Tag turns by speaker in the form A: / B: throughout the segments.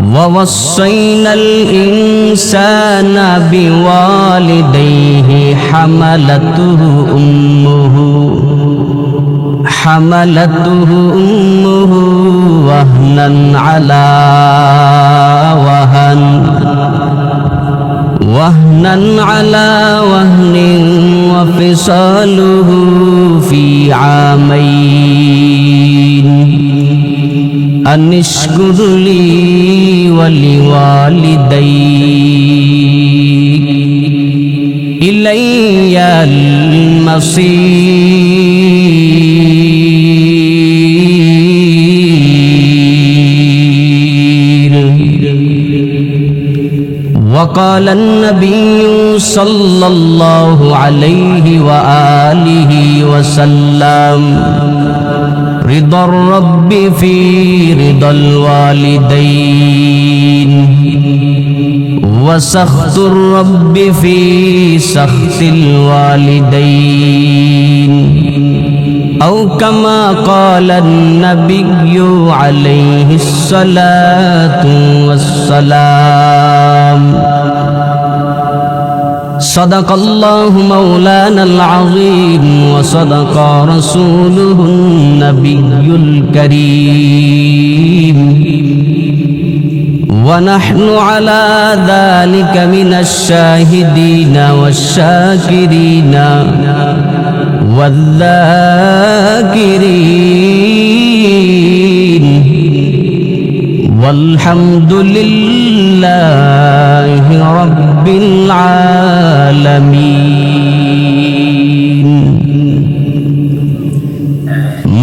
A: ووصينا الإنسان بوالديه حملته أمه وهنا على وهن وفصاله في عامين أن اشكر لي ولوالديك إلي المصير. وقال النبي صلى الله عليه وآله وسلم رضا الرب في رضا الوالدين وسخط الرب في سخط الوالدين أو كما قال النبي عليه الصلاة والسلام. صدق الله مولانا العظيم وصدق رسوله النبي الكريم ونحن على ذلك من الشاهدين والشاكرين والذاكرين والحمد لله رب العالمين.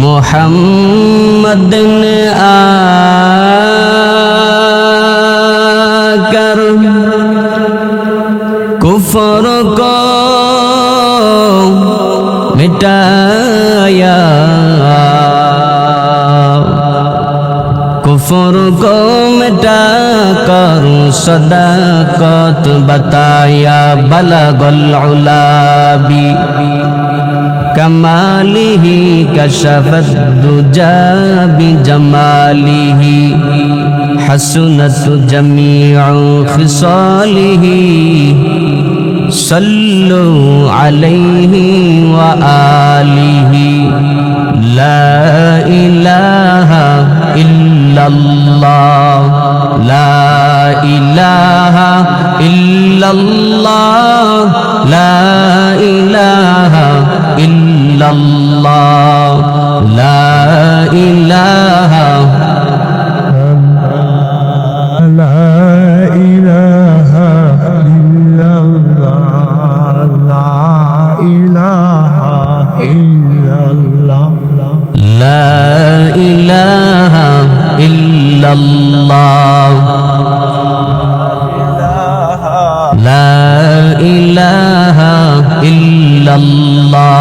A: محمد आकर कुफ्र को मिटाया, कुफ्र को मिटाकर सदाकत बताया। बलगल उला बि कमालिही कशफत दुजा बिजमालिही हसनत जमीउ खिसालिही सल्लु अलैहि व आलिही। ला इलाहा इल्लल्लाह, ला इलाहा इल्लल्लाह, ला इलाहा इल्लल्लाह, ला इलाहा illallah, la ilaha illallah,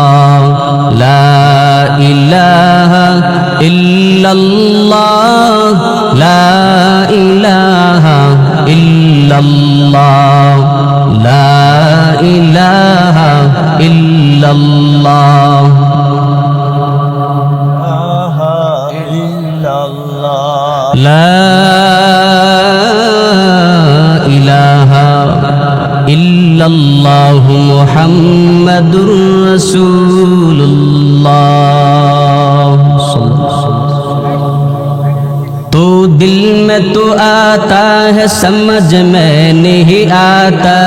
A: la ilaha illallah, la ilaha illallah, la ilaha illallah. لا إله إلا الله محمد رسول الله. तो दिल में तो आता है समझ में नहीं आता,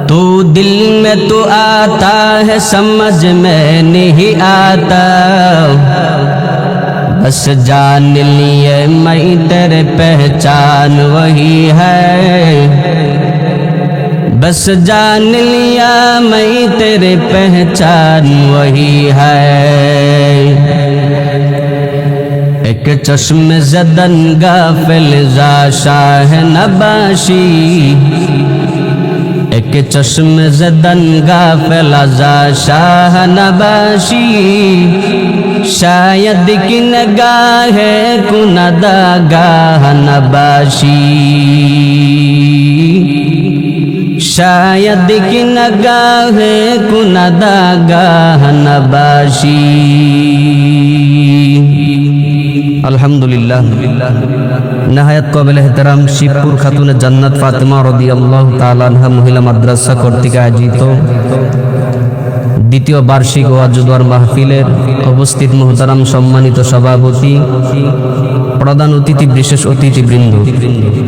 A: तो दिल में तो आता है समझ में नहीं आता। बस जान लिए मैं तेरे पहचान वही है, बस जान लिया मैं तेरे पहचान वही है। एक चश्म ज़दन गाफिल ज़ा शाह नबाशी, एक चश्म ज़दन गाफिल ज़ा शाह नबाशी। शायद की नगाह कुनदा गाह नबाशी, शायद की नगाह कुनदा गाह नबाशी। আলহামদুলিল্লাহ নাহায়াত কাবিল ইহতিরাম শিবপুর খাতুনে জান্নাত ফাতেমা রাদিয়াল্লাহু তাআলা আনহা মহিলা মাদ্রাসা কর্তৃক আয়োজিত দ্বিতীয় বার্ষিক ওয়াজুদার মাহফিলের উপস্থিত মুহতারাম সম্মানিত সভাপতি, প্রধান অতিথি, বিশেষ অতিথিবৃন্দ,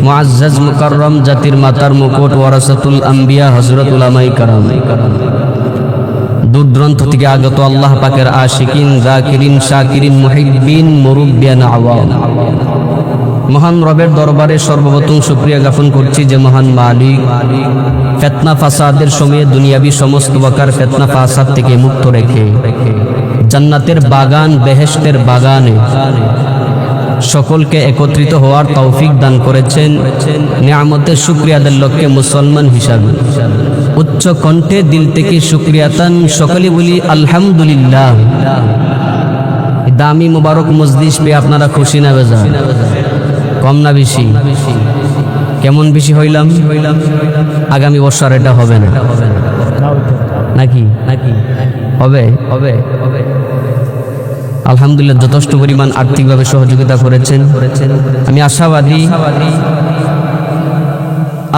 A: মুআজ্জাজ মুকাররম জাতির মাতার মুকুট ওয়ারাসাতুল আম্বিয়া হযরত উলামায়ে কেরাম, দূর দূরান্ত থেকে আগত আল্লাহ পাকের আশিকিন, যাকিরিন, শাকিরিন, মুহিব্বিন, মুরুব্বিয়ান, আওয়াম, মহান রবের দরবারে সর্বপ্রথম শুকরিয়া জ্ঞাপন করছি যে মহান মালিক ফিতনা ফাসাদের সময়ে দুনিয়াবি সমস্ত প্রকার ফিতনা ফাসাদ থেকে মুক্ত রেখে জান্নাতের বাগান, বেহেশতের বাগানে সকলকে একত্রিত হওয়ার তৌফিক দান করেছেন। নিয়ামতের শুকরিয়া আদায়ের লক্ষ্যে মুসলমান হিসাবে উচ্চ কণ্ঠে দিল থেকে শুকরিয়াতান সকলে বলি আলহামদুলিল্লাহ। দামি মুবারক মজলিস পেয়ে আপনারা খুশি না বেজার? কম না বেশি? কেমন বেশি হইলাম? আগামী বছর এটা হবে না নাকি? হবে হবে হবে। আলহামদুলিল্লাহ যথেষ্ট পরিমাণ আর্থিকভাবে সহযোগিতা করেছেন। আমি আশাবাদী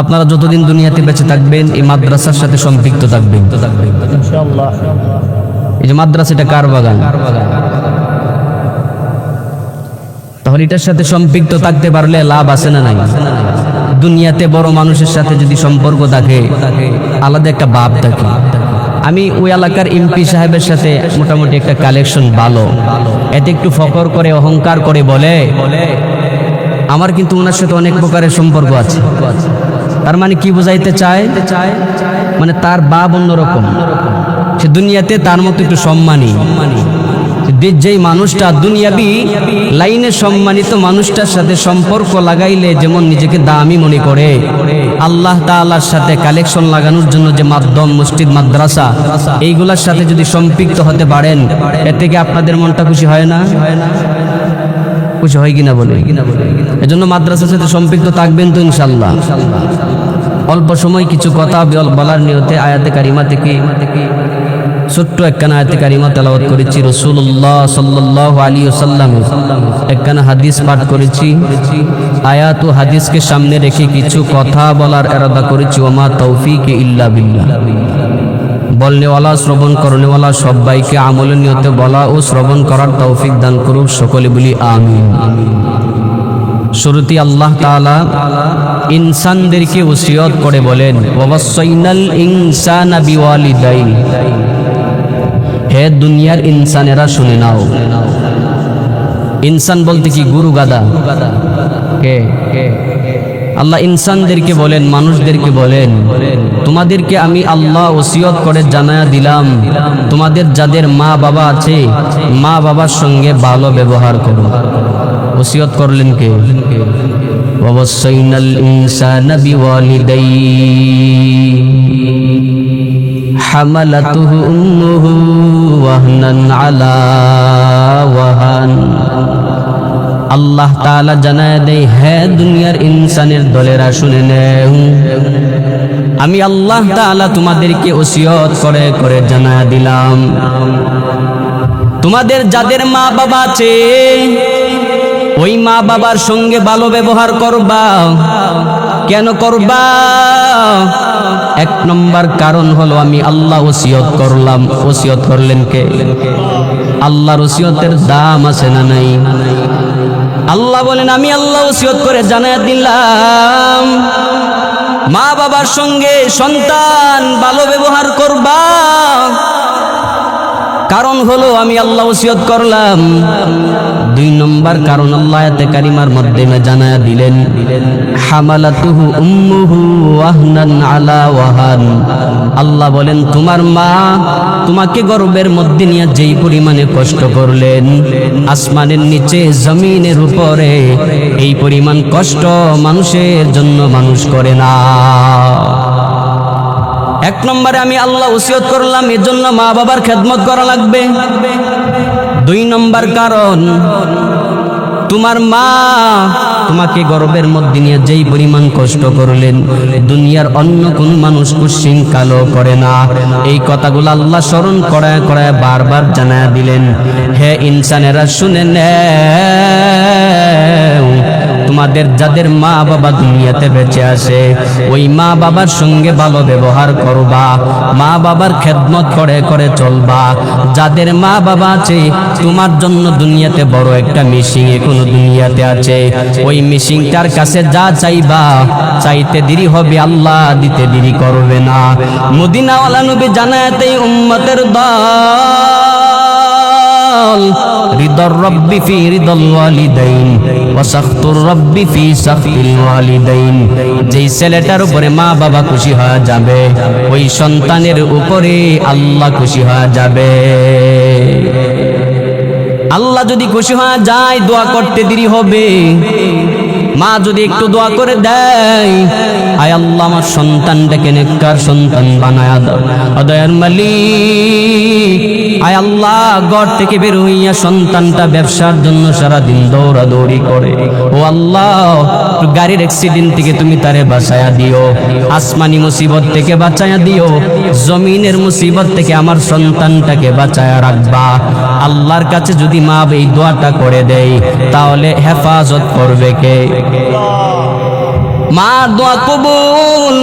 A: আপনারা যতদিন দুনিয়াতে বেঁচে থাকবেন এই মাদ্রাসার সাথে সম্পৃক্ত থাকবেন ইনশাআল্লাহ। এই যে মাদ্রাসাটা কার বাগান, তাহলে এটার সাথে সম্পৃক্ত থাকতে পারলে লাভ আছে না নাই? দুনিয়াতে বড় মানুষের সাথে যদি সম্পর্ক থাকে আলাদা একটা ভাব থাকে। আমি ওই এলাকার এমপি সাহেবের সাথে মোটামুটি একটা কালেকশন ভালো, এতে একটু ফখর করে অহংকার করে বলে আমার কিন্তু ওনার সাথে অনেক প্রকারের সম্পর্ক আছে। তার মানে কি বোঝাইতে চায়? মানে তার ভাব অন্যরকম, সে দুনিয়াতে তার মতো একটু সম্মানী। যেই মানুষটা দুনিয়াবি লাইনে সম্মানিত মানুষটার সাথে সম্পর্ক লাগাইলে যেমন নিজেকে দামি মনে করে, আল্লাহ তাআলার সাথে কালেকশন লাগানোর জন্য যে মাধ্যম মসজিদ, মাদ্রাসা, এইগুলার সাথে যদি সম্পৃক্ত হতে পারেন, এর থেকে আপনাদের মনটা খুশি হয় না? খুশি হয় কিনা বলে? এজন্য মাদ্রাসার সাথে সম্পৃক্ত থাকবেন তো ইনশাআল্লাহ। অল্প সময় কিছু কথা বলার নিয়তে আয়াতে কারিমা থেকে ছোট্ট একখানা আয়াতে কারিমা তেলাওয়াত করেছি। রাসূলুল্লাহ সাল্লাল্লাহু আলাইহি ওয়াসাল্লাম একখানা হাদিস পাঠ করেছি। আয়াত ও হাদিসকে সামনে রেখে কিছু কথা বলার ইরাদা করেছি। ওমা তৌফিক ইল্লা বিল্লাহ। বলনেওয়ালা, শ্রবণ করনেওয়ালা সবাইকে আমলের নিয়তে বলা ও শ্রবণ করার তৌফিক দান করুক, সকলে বলি আমিন। শুরুতে আল্লাহ তাআলা ইনসানদেরকে ওসিয়ত করে বলেন ওয়াসাইনাল ইনসানা বিওয়ালিদাইহি, হে দুনিয়ার ইনসানেরা শুনে নাও। ইনসান বলতে কি গরু গাদা? কে? আল্লাহ ইনসানদেরকে বলেন, মানুষদেরকে বলেন তোমাদেরকে আমি আল্লাহ ওসিয়ত করে জানায়া দিলাম তোমাদের যাদের মা বাবা আছে মা বাবার সঙ্গে ভালো ব্যবহার করো। ওসিয়ত করলেন কে? ওয়াসাইনাল ইনসানা বিওয়ালিদাইহি হামালাতুহু উম্মুহু ওয়াহনান আলা ওয়াহান। আল্লাহ তাআলা জানায় দেয়, হে দুনিয়ার ইনসানের দলেরা শুনে নেও, আমি আল্লাহ তাআলা তোমাদেরকে ওসিয়ত করে করে জানায় দিলাম তোমাদের যাদের মা বাবা আছে ওই মা বাবার সঙ্গে ভালো ব্যবহার করবা। কেন করবা? এক নম্বর কারণ হলো আমি আল্লাহ ওসিয়ত করলাম। ওসিয়ত করলেন কে? আল্লাহর ওসিয়তের দাম আছে না নাই? আল্লাহ বলেন আমি আল্লাহ ওসিয়ত করে জানায়া দিলাম মা বাবার সঙ্গে সন্তান ভালো ব্যবহার করবা। কারণ হলো আমি আল্লাহ ওসিয়ত করলাম। দুই নম্বর কারণ আল্লাহ আয়াতে কারিমার মাধ্যমে জানায়া দিলেন হামালাতুহু উম্মুহু ওয়াহনান আলা ওয়াহান। আল্লাহ বলেন তোমার মা তোমাকে গর্ভের মধ্যে নিয়ে যেই পরিমাণে কষ্ট করলেন, আসমানের নিচে জমিনের উপরে এই পরিমাণ কষ্ট মানুষের জন্য মানুষ করে না। এক নম্বরে আমি আল্লাহ ওসিয়ত করলাম এজন্য মা বাবার খেদমত করা লাগবে। দুই নম্বর কারণ তোমার মা তোমাকে গর্ভের মধ্যে নিয়ে যেই পরিমাণ কষ্ট করলেন, দুনিয়ার অন্য কোন মানুষ কুশ্চিন কালো করে না। এই কথাগুলো আল্লাহ স্মরণ করায় করায় বারবার জানায় দিলেন, হে ইনসানেরা শুনে নেও, তোমাদের যাদের মা বাবা দুনিয়াতে বেঁচে আছে, ওই মা বাবার সঙ্গে ভালো ব্যবহার করবা, মা বাবার খেদমত করে করে চলবা। যাদের মা বাবা আছে, তোমার জন্য দুনিয়াতে বড় একটা মিশিং এখনো দুনিয়াতে আছে, ওই মিশিংটার কাছে যা চাইবা, চাইতে দেরি হবে, আল্লাহ দিতে দেরি করবে না। মদিনাওয়ালা নবী জানাতে উম্মতের দল, রিদর রব্বি ফি রিদল ওয়ালিদাইন ওয়া সাখতুর রব্বি ফি সাখতিল ওয়ালিদাইন। যেই ছেলেটার উপরে মা বাবা খুশি হয়ে যাবে, ওই সন্তানের উপরে আল্লাহ খুশি হয়ে যাবে। আল্লাহ যদি খুশি হয়ে যায়, দোয়া করতে দেরি হবে। মা যদি একটু দোয়া করে দেয়, আয় আল্লাহ আমার সন্তানটাকে নেককার সন্তান বানায়া দাও। দয়ার মালিক, আয় আল্লাহ ঘর থেকে বের হইয়া সন্তানটা ব্যবসার জন্য সারাদিন দৌড়াদৌড়ি করে, ও আল্লাহ গাড়ির অ্যাক্সিডেন্ট থেকে তুমি তারে বাঁচায়া দিও, আসমানি মুসিবত থেকে বাঁচায়া দিও, জমিনের মুসিবত থেকে আমার সন্তানটাকে বাঁচায়া রাখবা। আল্লাহর কাছে যদি মা এই দোয়াটা করে দেয়, তাহলে হেফাজত করবে কে? মা দোয়া কবুল,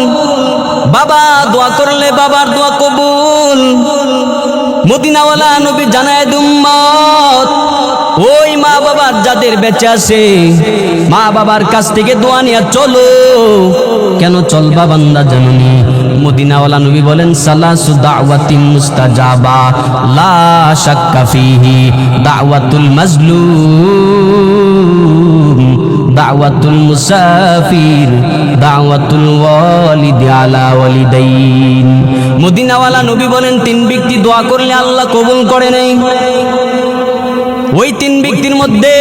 A: বাবা দোয়া করলে বাবার দোয়া কবুল। মদিনাওয়ালা নবী জানায় উম্মত, ওই মা বাবার যাদের বেঁচে আছে, মা বাবার কাছ থেকে দোয়া নিয়ে চলো। কেন চলবা বান্দা জানুনি? মদিনাওয়ালা নবী বলেন, সালাসু দাওয়াতিন মুস্তাজাবা লা শাক্কা ফিহি, দাওয়াতুল মাজলুম, দাওয়াতুল মুসাফির, দাওয়াতুল ওয়ালিদি আলা ওয়ালিদাইন। মদিনাওয়ালা নবী বলেন, তিন ব্যক্তি দোয়া করলে আল্লাহ কবুল করে নেই। ওই তিন ব্যক্তির মধ্যে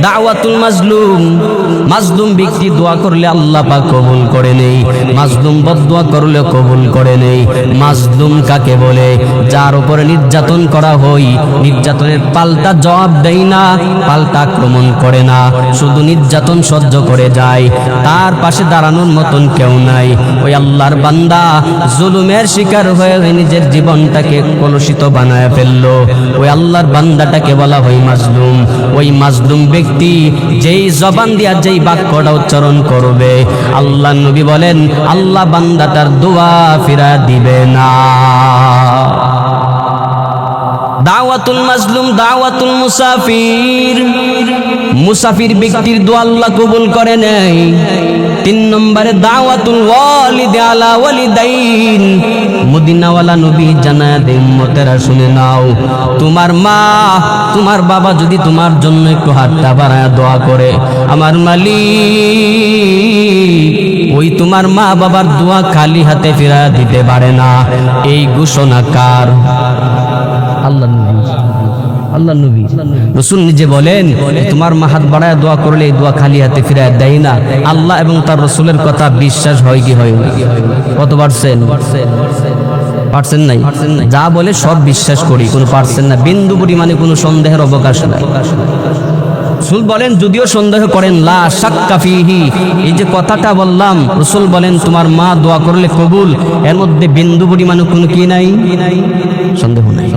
A: দাওয়াতুল মাজলুম, মাজলুম ব্যক্তি দোয়া করলে আল্লাহ পাক কবুল করে নেই, মাজলুম বদদোয়া করলে কবুল করে নেই। মাজলুম কাকে বলে? যার উপরে নির্যাতন করা হয়, নির্যাতনের পাল্টা জবাব দেয় না, পাল্টা আক্রমণ করে না, শুধু নির্যাতন সহ্য করে যায়, তার পাশে দাঁড়ানোর মতন কেউ নাই। ওই আল্লাহর বান্দা জুলুমের শিকার হয়ে নিজের জীবনটাকে কলুষিত বানায় ফেললো, ওই আল্লাহর বান্দাটাকে বলা হয় মাজলুম। ওই মাজলুম ব্যক্তি যেই জবান দিয়া যেই বাক্যটা উচ্চারণ করবে, আল্লাহ নবী বলেন আল্লাহ বান্দাটার দোয়া ফিরা দিবে না। দাওয়াতুল মাজলুম, দাওয়াতুল মুসাফির, মুসাফির ব্যক্তির দোয়া আল্লাহ কবুল করে নেই। তিন নম্বরে দাওয়াতুল ওয়ালিদি আলা ওয়ালিদাইন। মদিনাওয়ালা নবী জানায় দেন, উম্মতেরা শুনে নাও, তোমার মা তোমার বাবা যদি তোমার জন্য একটু হাতটা বাড়ায় দোয়া করে, আমার মালিক ওই তোমার মা বাবার দোয়া খালি হাতে ফিরা দিতে পারে না। এই ঘোষণা কার? আল্লাহ নবী, আল্লাহ নবী রাসূল নিজে বলেন, তোমার মা হাত বাড়ায় দোয়া করলে এই দোয়া খালি হাতে ফিরায় দেয় না। আল্লাহ এবং তার রাসূলের কথা বিশ্বাস হয় কি হয় না? কত পারছেন? পারছেন নাই? যা বলে সব বিশ্বাস করি, কোনো পারছেন না, বিন্দু পরিমাণে কোনো সন্দেহের অবকাশ নাই। রাসূল বলেন, যদিও সন্দেহ করেন, লা শাক্কা ফিহি, এই যে কথাটা বললাম, রাসূল বলেন তোমার মা দোয়া করলে কবুল, এর মধ্যে বিন্দু পরিমাণে কোনো কি নাই, সন্দেহ নাই।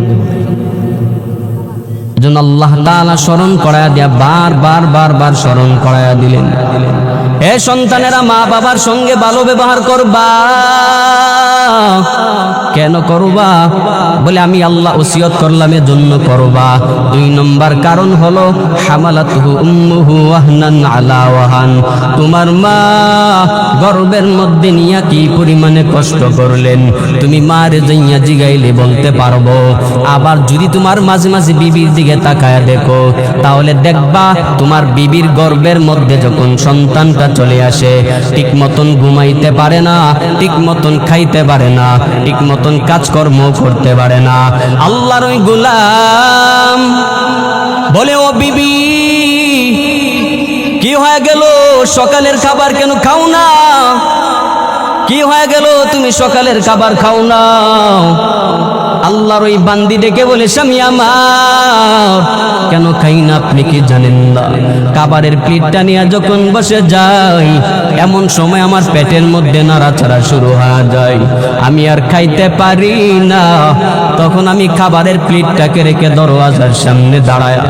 A: এজন্য আল্লাহ তাআলা স্মরণ করায়া দিয়া বার স্মরণ করায়া দিলেন, হে সন্তানেরা মা বাবার সঙ্গে ভালো ব্যবহার করবা। কেন করবা? বলে আমি আল্লাহ ওসিয়ত করলাম এজন্য করবা। দুই নম্বর কারণ হলো হামালাতুহু উম্মুহু ওয়াহনান আলা ওয়াহান, তোমার মা গর্ভের মধ্যে নিয়া কি পরিমাণে কষ্ট করলেন তুমি মারে যাইয়া জিগাইলে বলতে পারবো। আবার যদি তোমার মাঝে মাঝে বিবির দিকে তাকায়া দেখো, তাহলে দেখবা তোমার বিবির গর্ভের মধ্যে যখন সন্তানটা চলে আসে, ঠিক মতন ঘুমাইতে পারে না, ঠিক মতন খাইতে পারে না, ঠিক মতন কাজকর্ম করতে পারে না। আল্লাহর ওই গোলাম বলে, ও বিবি কি হয়ে গেল, সকালের খাবার কেন খাও না? কি হয়ে গেল, তুমি সকালের খাবার খাও না? আল্লাহর ওই বান্দি ডেকে বলে, স্বামী আমার, কেন খাই না আপনি কি জানেন না? খাবারের প্লেটটা নিয়ে যখন বসে যাই, এমন সময় আমার পেটের মধ্যে নাড়াচাড়া শুরু হয়ে যায়, আমি আর খাইতে পারি না। তখন আমি খাবারের প্লেটটাকে রেখে দরওয়াজার সামনে দাঁড়ায়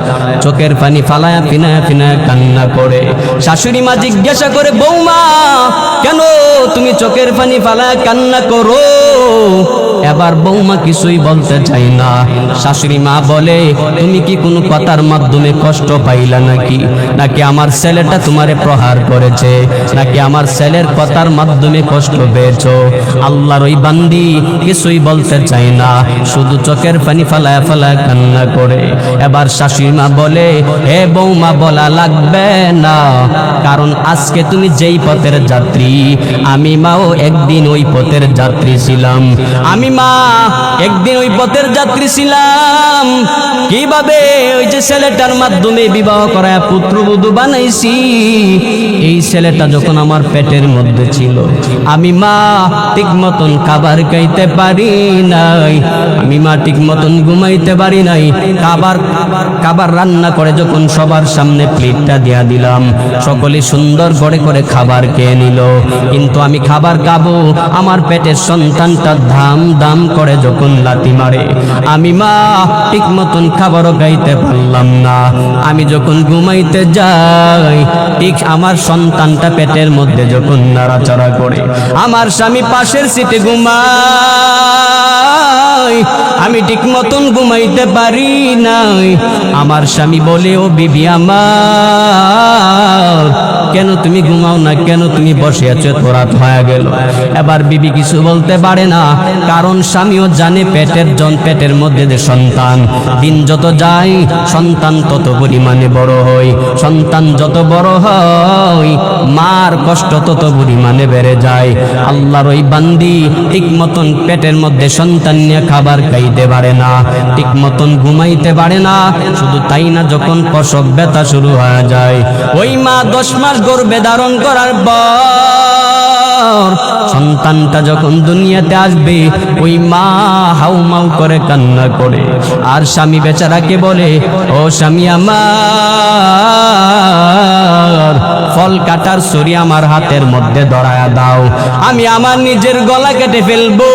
A: চোখের পানি ফালায়া ফিনায়া ফিনায়া কান্না করে। শাশুড়ি মা জিজ্ঞাসা করে, বৌমা কেন তুমি চোখের পানি ফালায়া কান্না করো? এবার বৌমা কিছুই বলতে চাই না। শাশুড়ি মা বলে, তুমি কি কোনো কথার মাধ্যমে কষ্ট পাইলা নাকি? নাকি আমার ছেলেটা তোমারে প্রহার করেছে? নাকি আমার ছেলের কথার মাধ্যমে কষ্ট পেয়েছো? আল্লাহর ওই বান্দি কিছুই বলতে চাই না, শুধু চোখের পানি ফালায়া ফালায়া কান্না করে। এবার শাশুড়ি মা বলে, হে বৌমা বলা লাগবে না, কারণ আজকে তুমি যেই পথের যাত্রী, আমি মাও একদিন ওই পথের যাত্রী ছিলাম। আমি মা একদিন ওই পথের যাত্রী ছিলাম। কিভাবে ওই যে ছেলেটার মাধ্যমে বিবাহ করায় পুত্রবধূ বানাইছি, এই ছেলেটা যখন আমার পেটের মধ্যে ছিল, আমি মা ঠিক মতন খাবার খাইতে পারি নাই, আমি মা ঠিক মতন ঘুমাইতে পারি নাই। খাবার রান্না করে যখন সবার সামনে প্লেটটা দিয়া দিলাম, সকলে সুন্দর করে করে খাবার খেয়ে নিল, কিন্তু আমি খাবার খাবো, আমার পেটের সন্তানটা ধাম দাম করে যখন লাথি মারে, আমি মা ঠিক মতন খাবারও খাইতে পারলাম না। আমি যখন ঘুমাইতে যাই, ঠিক আমার সন্তানটা পেটের মধ্যে যখন নাড়াচাড়া করে, আমার স্বামী পাশের সিটে ঘুমায়, আমি ঠিক মতন ঘুমাইতে পারি নাই। আমার স্বামী বলে, ও বিবি আমার, কেন তুমি ঘুমাও না? কেন তুমি বসে আছো? এত রাত হয়ে গেল। এবার বিবি কিছু বলতে পারে না, কারণ স্বামীও জানে পেটের মধ্যে যে সন্তান, দিন যত যায় সন্তান তত পরিমাণে বড় হয়, সন্তান যত বড় হয় মার কষ্ট তত পরিমাণে বেড়ে যায়। আল্লাহর ওই বান্দি ঠিক মতন পেটের মধ্যে সন্তান নিয়ে খাবার খাইতে পারে না, ঠিক মতন ঘুমাইতে পারে না। শুধু তাই না, যখন প্রসব ব্যথা শুরু হয়ে যায়, ওই মা 10 মাস গর্ভে ধারণ করার পর সন্তানটা যখন দুনিয়াতে আসবে, ওই মা হাউমাউ করে কান্না করে, আর স্বামী বেচারাকে বলে, ও স্বামী আমার, ফল কাটার ছুরি আমার হাতের মধ্যে ধরায়া দাও, আমি আমার নিজের গলা কেটে ফেলবো,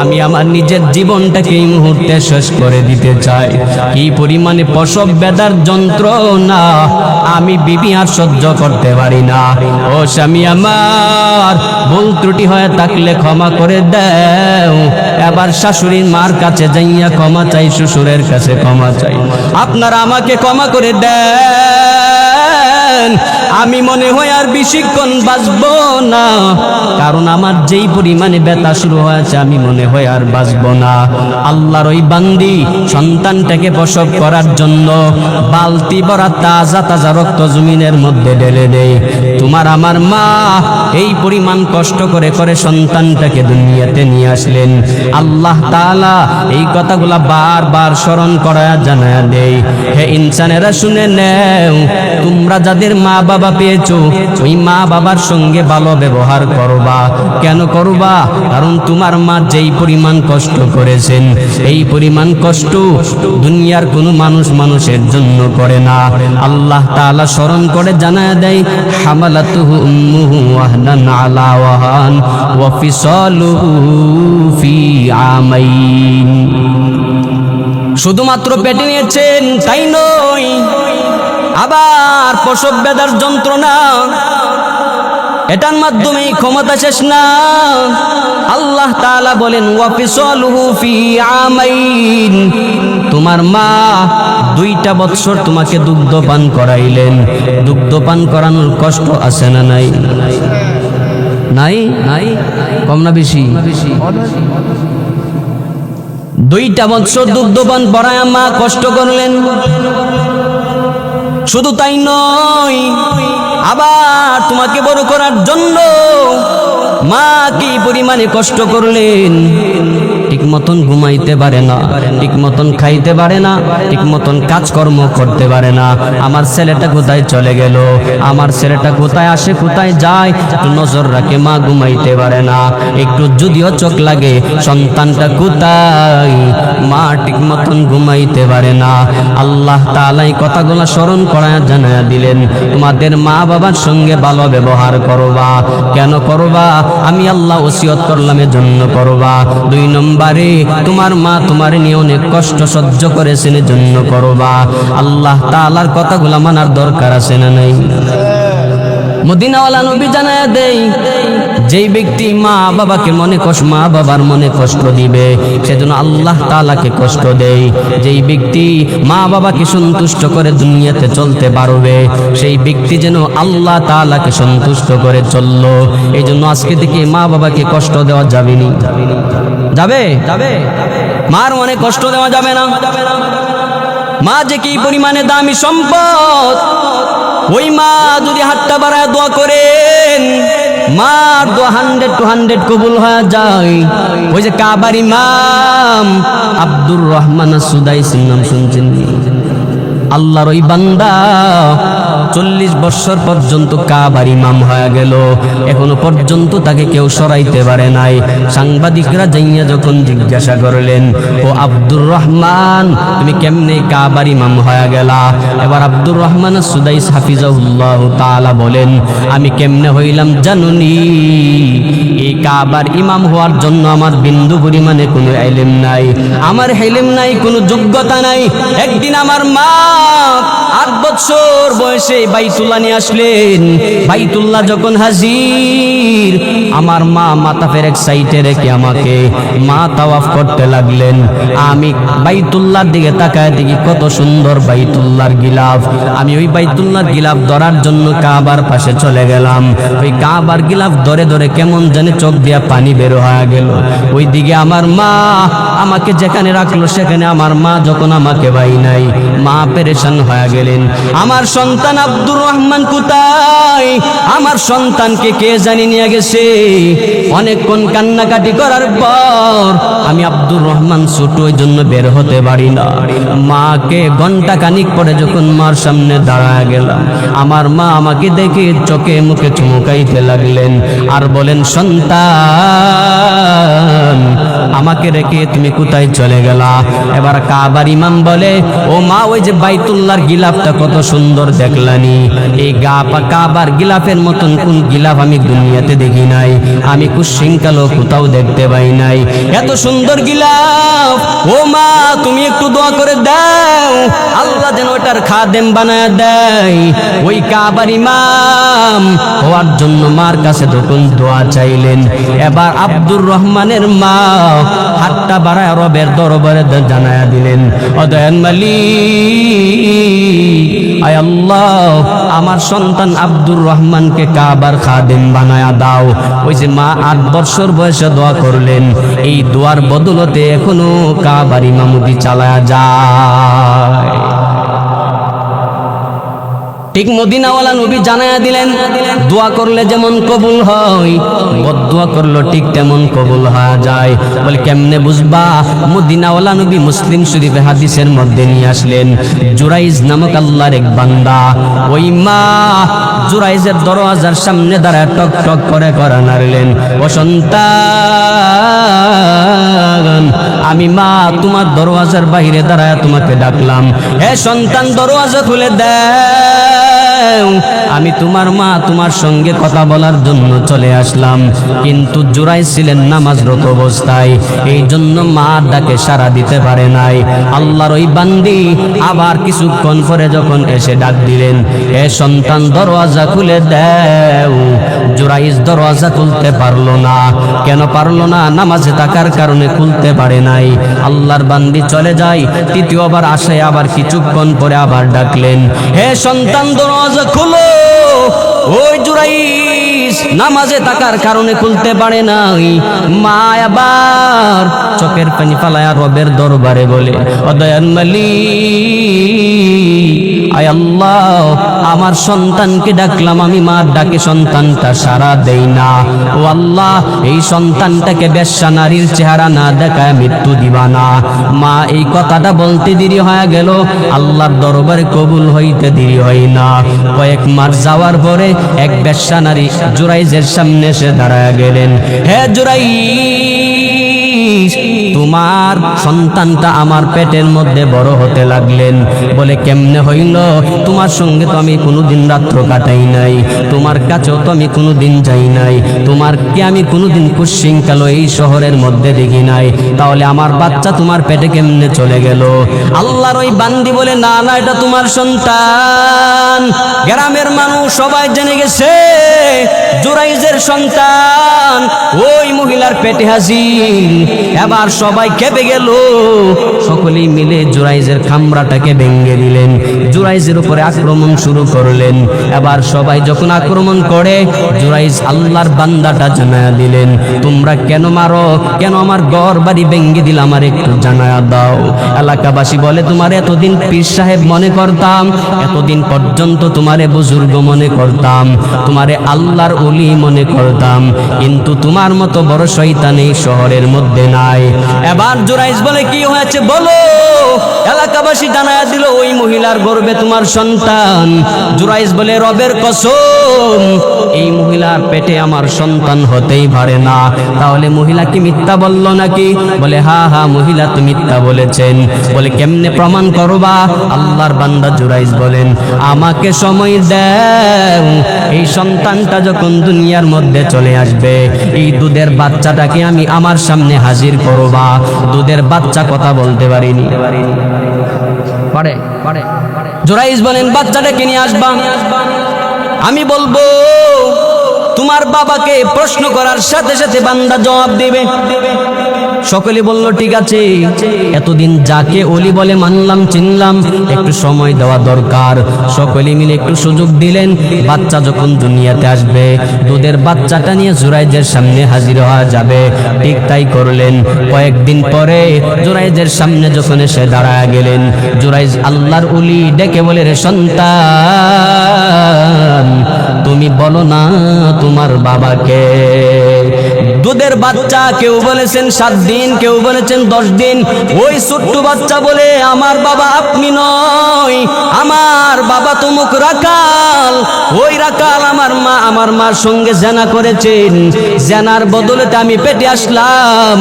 A: আমি আমার নিজের জীবনটাকে এই মুহূর্তে শেষ করে দিতে চাই। কি পরিমাণে প্রসব বেদনার যন্ত্রণা আমি বিবি আর সহ্য করতে পারি না। ও স্বামী আমার, ভুল ত্রুটি হয়ে থাকলে ক্ষমা করে দাও। এবার শাশুড়ির মার কাছে যাইয়া ক্ষমা চাই, শ্বশুরের কাছে ক্ষমা চাই, আপনারা আমাকে ক্ষমা করে দেন, আমি মনে হয় আর বেশিক্ষণ বাঁচবো না, কারণ আমার যেই পরিমাণে ব্যথা শুরু হয়েছে আমি মনে হয় আর বাঁচবো না। আল্লাহর ওই বান্দি সন্তানটাকে প্রসব করার জন্য বালতি ভরা তাজা তাজা রক্ত জমিনের মধ্যে ঢেলে দেয়। তোমার আমার মা এই পরিমাণ কষ্ট করে করে সন্তানটাকে দুনিয়াতে নিয়ে আসলেন। আল্লাহ তাআলা এই কথাগুলা বারবার স্মরণ করায়া জানায়া দেয়, হে ইনসানেরা শুনে নেও, তোমরা যাদের মা বাবা পেয়েছো, ওই মা বাবার সঙ্গে ভালো ব্যবহার করবা। কেন করবা? কারণ তোমার মা যেই পরিমাণ কষ্ট করেছেন, এই পরিমাণ কষ্ট দুনিয়ার কোনো মানুষের জন্য করে না। আল্লাহ তাআলা স্মরণ করে জানায়া দেয়, হামালাতুহু উম্মুহু ওয়াহনান আলা ওয়াহান ওয়া ফিসালুহু ফি আমাইন। শুধুমাত্র পেটে নিয়েছেন তাই নয়, আবার প্রসব বেদনার যন্ত্রণা, এটার মাধ্যমে ক্ষমতা শেষ না। আল্লাহ তাআলা বলেন, ওয়া ফিসালুহু ফি আমাইন, তোমার মা 2টা বৎসর তোমাকে দুগ্ধ পান করাইলেন। দুগ্ধ পান করানোর কষ্ট আছে না নাই? নাই নাই, কম না বেশি? 2টা বৎসর দুগ্ধ পান করায় মা কষ্ট করলেন। শুধু তাই নয়, আবার তোমাকে বড় করার জন্য মা কি পরিমাণে কষ্ট করলেন। ঠিক মতন ঘুমাইতে পারে না, ঠিক মতন খাইতে পারে না, ঠিক মতন কাজকর্ম করতে পারে না। আমার ছেলেটা কোথায় চলে গেল, আমার ছেলেটা কোথায় আসে কোথায় যায় একটু নজর রাখে। মা ঘুমাইতে পারে না, একটু যদিও চোখ লাগে সন্তানটা কোথায়, মা ঠিক মতন ঘুমাইতে পারে না। আল্লাহ তাআলা এই কথাগুলো স্মরণ করায় জানায়া দিলেন, তোমাদের মা বাবার সঙ্গে ভালো ব্যবহার করবা। কেন করবা? আমি আল্লাহ ওসিয়ত করলাম এজন্য করবা। 2 নম্বরে তোমার মা তোমার নিয়ে অনেক কষ্ট সহ্য করেছেন এজন্য করবা। আল্লাহ তাআলার কথাগুলো মানার দরকার আছে না নাই? মদিনাওয়ালা নবী জানায়া দেই, যেই ব্যক্তি মা বাবার মনে কষ্ট দিবে সেজন্য আল্লাহ তাআলাকে কষ্ট দেয়। যেই ব্যক্তি মা বাবাকে সন্তুষ্ট করে দুনিয়াতে চলতে পারবে সেই ব্যক্তি যেন আল্লাহ তাআলাকে সন্তুষ্ট করে চললো। এই জন্য আজকে থেকে মা বাবাকে কষ্ট দেওয়া যাবে না। যাবে? মার মনে কষ্ট দেওয়া যাবে না। মা যে কি পরিমাণে দামি সম্পদ, ওই মা যদি হাতটা বাড়ায় দোয়া করেন মার দোয়া 100 কবুল হয়ে যায়। ওই যে কাবার ইমাম আব্দুর রহমান সুদাইসির নাম শুনছেন? আল্লাহর ওই বান্দা 40 বছর পর্যন্ত কাবার ইমাম হয়ে গেল, এখনো পর্যন্ত তাকে কেউ সরাইতে পারে নাই। সাংবাদিকরা যাইয়া যখন জিজ্ঞাসা করলেন, ও আব্দুর রহমান তুমি কেমনে কাবার ইমাম হয়ে গেলা? এবার আব্দুর রহমান সুদাইস হাফিজাহুল্লাহ তাআলা বলেন, আমি কেমনে হইলাম জানুনি? এই কাবার ইমাম হওয়ার জন্য আমার বিন্দু পরিমাণে কোনো ইলম নাই, আমার ইলম নাই, কোনো যোগ্যতা নাই। একদিন আমার মা 8 বছর বয়সে বাইতুল্লাহ নিয়ে আসলেন। বাইতুল্লাহ যখন হাজির, আমার মা মাথা ফেরেক সাইডে রেখে আমাকে মা তাওয়াফ করতে লাগলেন। আমি বাইতুল্লাহর দিকে তাকায় দেখি কত সুন্দর বাইতুল্লাহর গিলাফ। আমি ওই বাইতুল্লাহর গিলাফ ধরার জন্য কাবার পাশে চলে গেলাম। ওই কাবার গিলাফ ধরে ধরে কেমন জানে চোখ দিয়া পানি বের হয়ে গেল। ওই দিকে আমার মা আমাকে যেখানে রাখলো সেখানে আমার মা যখন আমাকে পাই নাই, মা পেরেশান হয়ে গেলেন। আমার সন্তান আব্দুর রহমান কোথায়? আমার সন্তানকে কে জানি নিয়ে গেছে। অনেকক্ষণ কান্নাকাটি করার পর আমি আব্দুর রহমান ছোট, ওই জন্য বের হতে পারি না। মাকে ঘন্টা খানিক পরে যখন মার সামনে দাঁড়ায় গেলাম, আমার মা আমাকে দেখে চোখে মুখে চুমুকাইতে লাগলেন আর বলেন, সন্তান আমাকে রেখে তুমি কোথায় চলে গেলা? এবার কাবার ইমাম বলে, ও মা ওই যে বাইতুল্লাহর গিলাফটা কত সুন্দর দেখলানি, এই কাবার গিলাফের মতন কোন গিলাফ আমি দুনিয়াতে দেখি নাই, আমি কুশৃঙ্খলও কোথাও দেখতে পাই নাই, এত সুন্দর গিলাফ। ও মা তুমি একটু দোয়া করে দাও আল্লাহ যেন ওটার খাদেম বানায় দেয়। ওই কাবার ইমাম হওয়ার জন্য মার কাছে তখন দোয়া চাইলেন। এবার আব্দুর রহমানের মা হাতটা বাড়ায় রবের দরবারে জানায়া দিলেন, ও দয়াল মালিক, আয় আল্লাহ আমার সন্তান আব্দুর রহমানকে কাবার খাদেম বানায়া দাও। ওই যে মা 8 বছর বয়সে দোয়া করলেন, এই দোয়ার বদলতে এখনো কাবার ইমামতি চালায়া যায়। ঠিক মদিনাওয়ালা নবী জানায়া দিলেন, দোয়া করলে যেমন কবুল হয়, বদদোয়া করলে ঠিক তেমন কবুল হয়ে যায়। বলে কেমনে বুঝবা? মদিনাওয়ালা নবী মুসলিম শরীফে হাদিসের মধ্যে নিয়ে আসলেন, জুরাইজ নামক আল্লাহর এক বান্দা, ওই মা জুরাইজের দরওয়াজার সামনে দাঁড়ায় টক টক করে নাড়লেন, ও সন্তান আমি মা তোমার দরওয়াজার বাইরে দাঁড়ায় তোমাকে ডাকলাম, হে সন্তান দরওয়াজা খুলে দাও, আমি তোমার মা তোমার সঙ্গে কথা বলার জন্য চলে আসলাম। কিন্তু জুরাইজ ছিলেন নামাজরত অবস্থায়, এই জন্য মা ডাকে সাড়া দিতে পারে নাই। আল্লাহর ওই বান্দি আবার কিছুক্ষণ পরে যখন এসে ডাক দিলেন, হে সন্তান দরওয়াজা খুলে দাও, জুরাইজ দরওয়াজা খুলতে পারলো না। কেন পারলো না? নামাজে থাকার কারণে খুলতে পারে নাই। আল্লাহর বান্দি চলে যায়, তৃতীয়বার আসে, আবার কিছুক্ষণ পরে আবার ডাকলেন, হে সন্তান দরওয়াজা খুলো। ওই জুরাইজ নামাজে থাকার কারণে খুলতে পারে নাই। মা আবার চোখের পানি ফালায়া রবের দরবারে বলে, ও দয়ার মালিক, আয় আল্লাহ, আমার সন্তানকে ডাকলাম, আমি মার ডাকে সন্তানটা সাড়া দেই না। ও আল্লাহ, এই সন্তানটাকে বেশ্যা নারীর চেহারা না দেখায় মৃত্যু দিবা না। মা এই কথাটা বলতে দেরি হয়ে গেল, আল্লাহর দরবারে কবুল হইতে দেরি হয় না। কয়েক মাস যাওয়ার পরে এক বেশ্যা নারী জুরাইজের সামনে এসে দাঁড়ায় গেলেন। হে জুরাইজ, তোমার সন্তানটা আমার পেটের মধ্যে বড় হতে লাগলেন। বলে, কেমনে হইল? তোমার সঙ্গে তো আমি কোনোদিন রাত্র কাটাই নাই, তোমার কাছেও তো আমি কোনোদিন যাই নাই, তোমার কি আমি কোনোদিন কুশৃঙ্খলা এই শহরের মধ্যে দেখি নাই, তাহলে আমার বাচ্চা তোমার পেটে কেমনে চলে গেল? আল্লাহর ওই বান্দি বলে, না না, এটা তোমার সন্তান। গ্রামের মানুষ সবাই জেনে গেছে জুরাইজের সন্তান ওই মহিলার পেটে হাজির। এবার সবাই কেঁপে গেল, সকলেই মিলে জুরাইজের খামরাটাকে ভেঙে দিলেন, জুরাইজের উপরে আক্রমণ শুরু করলেন। এবার সবাই যখন আক্রমণ করে, জুরাইজ আল্লাহর বান্দাটা জানায়া দিলেন, তোমরা কেন মারো, কেন আমার ঘর বাড়ি ভেঙে দিল, আমার একটু জানায়া দাও। এলাকাবাসী বলে, তোমার এতদিন পীর সাহেব মনে করতাম, এতদিন পর্যন্ত তোমারে বুজুর্গ মনে করতাম, তোমারে আল্লাহর ওলি মনে করতাম, কিন্তু তোমার মতো বড় শয়তান এই শহরের মধ্যে নাই। এবার জুরাইজ বলে, কি হয়েছে বলো? এলাকাবাসী জানায়া দিল, ওই মহিলার গর্ভে তোমার সন্তান। জুরাইজ বলে, রবের কসম, এই মহিলার পেটে আমার সন্তান হতেই পারে না। তাহলে মহিলা কি মিথ্যা বলল নাকি? বলে, হ্যাঁ হ্যাঁ, মহিলা তো মিথ্যা বলেছেন। বলে, কেমনে প্রমাণ করবা? আল্লাহর বান্দা জুরাইজ বলেন, আমাকে সময় দাও, এই সন্তানটা যখন দুনিয়ার মধ্যে চলে আসবে, এই দুধের বাচ্চাটাকে আমি আমার সামনে হাজির করবা। দুধের বাচ্চা কথা বলতে পারিনি, পারে? জুরাইজ বলেন, বাচ্চাটাকে নিয়ে আসবা, আমি বলবো তোমার বাবাকে প্রশ্ন করার সাথে সাথে বান্দা জবাব দেবে। সকলে বলল, ঠিক আছে, এতদিন যাকে ওলি বলে মানলাম চিনলাম, একটু সময় দেওয়া দরকার। সকলে মিলে একটু সুযোগ দিলেন। বাচ্চা যখন দুনিয়াতে আসবে, দুধের বাচ্চাটা নিয়ে জুরাইজের সামনে হাজির হওয়া যাবে। ঠিক তাই করলেন। কয়েকদিন পরে জুরাইজের সামনে যখন এসে দাঁড়ায় গেলেন, জুরাইজ আল্লাহর ওলি ডেকে বলে, রে সন্তান, তুমি বলো না তোমার বাবাকে। দুধের বাচ্চা, কেউ বলেছেন 7 দিন, কেউ বলেছেন 10 দিন। ওই ছোট্ট বাচ্চা বলে, আমার বাবা আপনি নয়, আমার বাবা তুমুক রাকাল। ওই রাকাল আমার মার সঙ্গে জেনা করেছেন, জেনার বদলেতে আমি পেটে আসলাম,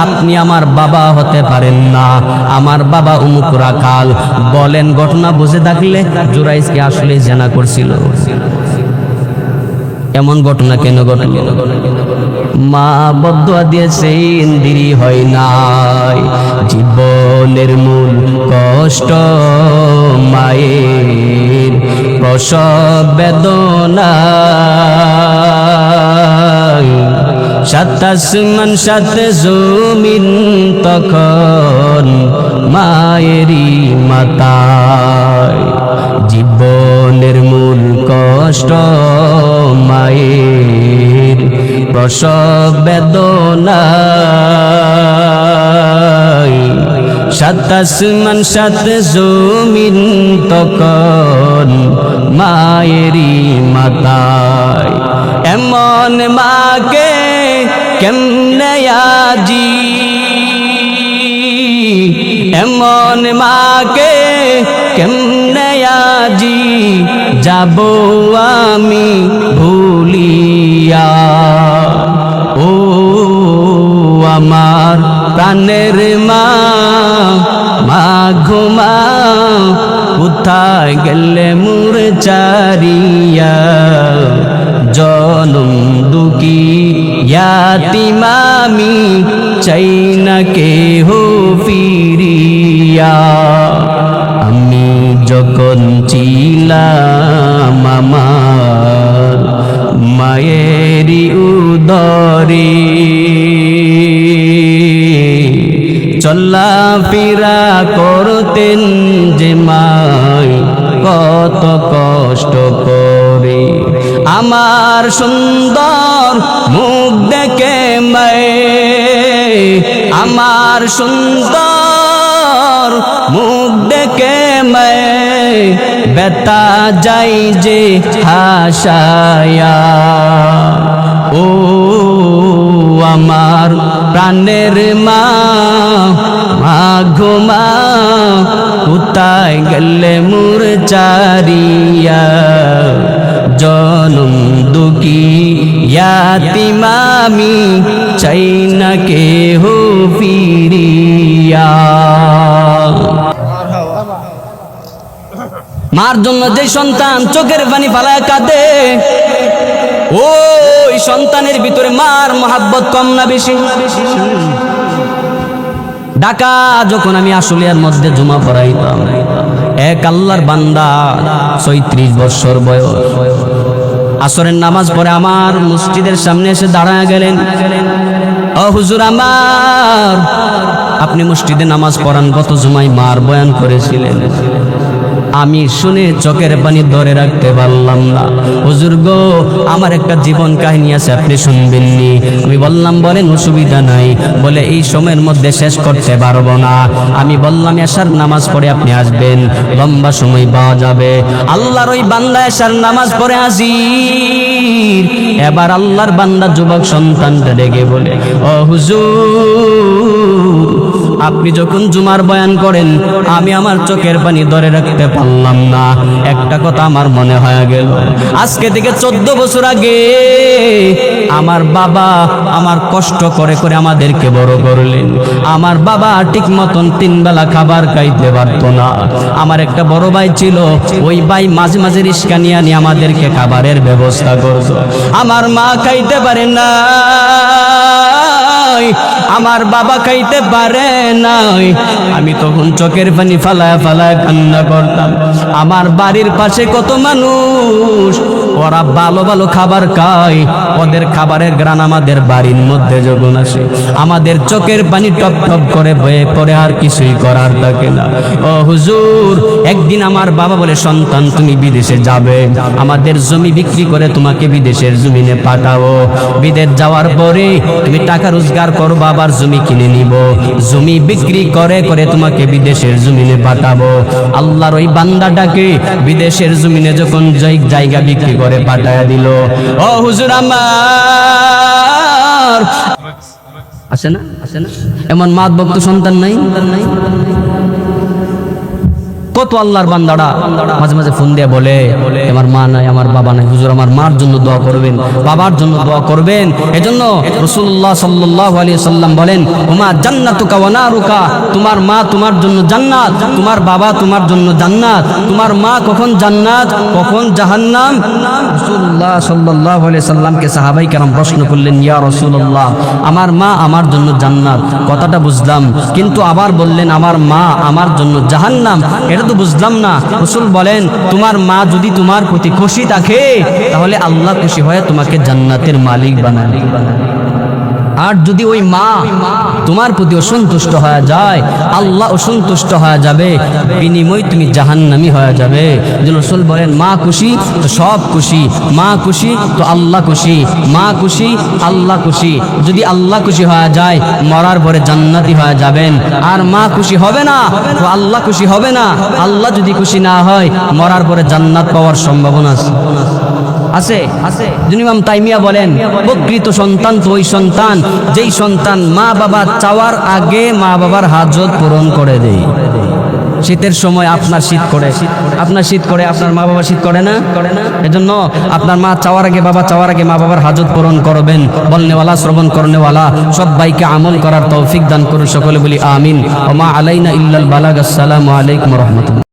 A: আপনি আমার বাবা হতে পারেন না, আমার বাবা উমুক রাকাল। বলেন, ঘটনা বুঝে থাকলে জুরাইজ কি আসলে জেনা করছিল? এমন ঘটনা কেন ঘটল? মা বদুয়া দিয়েছেন, দেরি হয় নাই। জীবনের মূল কষ্ট মায়ের, প্রসব বেদনা, 7 আসমান 7 জমিন তখন মায়েরই মাতায়। জীবনের মূল কষ্ট মায়ের, প্রসব বেদনা, 7 আসমান 7 জমিন তখন মায়েরই মাতায়। এমন মাকে কেমনে আজি, এমন মাকে কেমনে আজি যাব আমি ভুলিয়া। ও আমার প্রাণের মা, মা ঘুমা, কোথায় গেলে মোর চারিয়া। জনম দুঃখী ইয়াতিমামি, চাই না কেহ ফিরিয়া। আমি যখন ছিলাম আমার মায়েরই উদরে, চলা ফিরা করতেন যে মাই কত কষ্ট করে। আমার সুন্দর মুখ দেখে আমার সুন্দর মুখ দেখে বেতা যাই যে হাসায়া ও আমার প্রাণের মা গো মা কোথায় গেলে মোর চারিয়া জনম দুঃখী ইয়াতিমামি চাই না কেহ ফিরিয়া। মার জন্য যে সন্তান চোখের পানি ফালায় কাঁদে ওই সন্তানের ভিতরে মার মহাব্বত কম না বেশি? ঢাকা যখন আমি আশুলিয়ার মধ্যে জুমা পড়াইতাম, এক আল্লাহর বান্দা ৩৬ বছর বয়স আসরের নামাজ পড়ে আমার মসজিদের সামনে এসে দাঁড়ায় গেলেন। ও হুজুর আমার, আপনি মসজিদে নামাজ পড়ান, গত জুমায় মার বয়ান করেছিলেন। আমি শুনে চোখের পানি ধরে রাখতে পারলাম না। হুজুর গো, আমার একটা জীবন কাহিনী আছে, আপনি শুনবেননি? আমি বললাম বলেন, অসুবিধা নাই। বলে এই সময়ের মধ্যে শেষ করতে পারবো না। আমি বললাম এশার নামাজ পড়ে আপনি আসবেন, লম্বা সময় পাওয়া যাবে। আল্লাহর ওই বান্দা এশার নামাজ পড়ে হাজির। এবার আল্লাহর বান্দা যুবক সন্তানটা ডেকে বলে, ও হুজুর, আপনি যখন জুমার বয়ান করেন আমি আমার চোখের পানি ধরে রাখতে পারলাম না। একটা কথা আমার মনে হয়ে গেল, আজকে থেকে 14 বছর আগে আমার বাবা আমার কষ্ট করে করে আমাদেরকে বড় করলেন। আমার বাবা ঠিক মতন 3 বেলা খাবার খাইতে পারতো না। আমার একটা বড় ভাই ছিল, ওই ভাই মাঝে মাঝে রিস্কা নিয়ে আমাদেরকে খাবারের ব্যবস্থা করতো। আমার মা খাইতে পারে না, আমার বাবা খাইতে পারে নাই। আমি তখন চোখের পানি ফালায় ফালায় কান্না করতাম। আমার বাড়ির পাশে কত মানুষ, ওরা ভালো ভালো খাবার খায়, ওদের খাবারের গ্রান আমাদের বাড়ির মধ্যে যখন আসে আমাদের চোখের পানি টপ টপ করে বয়ে পড়ে, আর কিছুই করার থাকে না। ও হুজুর, একদিন আমার বাবা বলে, সন্তান তুমি বিদেশে যাবে, আমাদের জমি বিক্রি করে তোমাকে বিদেশের জমিনে পাঠাবো। বিদেশ যাওয়ার পরে তুমি টাকা রোজগার করবা, আবার জমি কিনে নিব, জমি বিক্রি করে করে তোমাকে বিদেশের জমিনে পাঠাবো। আল্লাহর ওই বান্দাটাকে বিদেশের জমিনে যখন জায়গা বিক্রি করে পাঠায়া দিল। ও হুজুর আমার, আছে না এমন মাত ভক্ত সন্তান নাই? কত আল্লাহর বান্দারা মাঝে মাঝে ফোন দিয়ে বলে, আমার মা নাই, আমার বাবা নাই। হুজুর আমার মার জন্য দোয়া করবেন, বাবার জন্য দোয়া করবেন। এজন্য রাসূলুল্লাহ সাল্লাল্লাহু আলাইহি সাল্লাম বলেন, ওমা জান্নাতুকা ওয়া নারুকা, তোমার মা তোমার জন্য জান্নাত, তোমার বাবা তোমার জন্য জান্নাত। তোমার মা কখন জান্নাত কখন জাহান্নাম? রাসূলুল্লাহ সাল্লাল্লাহু আলাইহি সাল্লামকে সাহাবায়ে কেরাম প্রশ্ন করলেন, ইয়া রাসূলুল্লাহ, আমার মা আমার জন্য জান্নাত, কথাটা বুঝলাম, কিন্তু আবার বললেন আমার মা আমার জন্য জাহান্নাম, এটা তো বুঝলাম না। রাসূল বলেন, তোমার মা যদি তোমার প্রতি খুশি থাকে তাহলে আল্লাহ খুশি হয়ে তোমাকে জান্নাতের মালিক বানায়। আর যদি ওই মা তোমার প্রতি অসন্তুষ্ট হয়ে যায়, আল্লাহ অসন্তুষ্ট হয়ে যাবে, বিনিময় তুমি জাহান্নামী হয়ে যাবে। রাসূল বলেন, মা খুশি তো সব খুশি, মা খুশি তো আল্লাহ খুশি, মা খুশি আল্লাহ খুশি। যদি আল্লাহ খুশি হয়ে যায় মরার পরে জান্নাতি হয়ে যাবেন, আর মা খুশি হবে না তো আল্লাহ খুশি হবে না। আল্লাহ যদি খুশি না হয় মরার পরে জান্নাত পাওয়ার সম্ভাবনা আছে। ইমাম তাইমিয়া বলেন, প্রকৃত সন্তান তো ওই সন্তান যেই সন্তান মা বাবা চাওয়ার আগে মা বাবার হাজত পূরণ করে দেয়। শীতের সময় আপনার শীত করে, আপনার শীত করে, আপনার মা বাবা শীত করে না? এজন্য আপনার মা চাওয়ার আগে বাবা চাওয়ার আগে মা বাবার হাজত পূরণ করবেন। বলনেওয়ালা শ্রবণ করনেওয়ালা সবাইকে আমল করার তৌফিক দান করুন। সকলে বলি আমিন। ওয়া মা আলাইনা ইল্লাল বালাগ। আসসালামু আলাইকুম ওয়া রাহমাতুল্লাহ।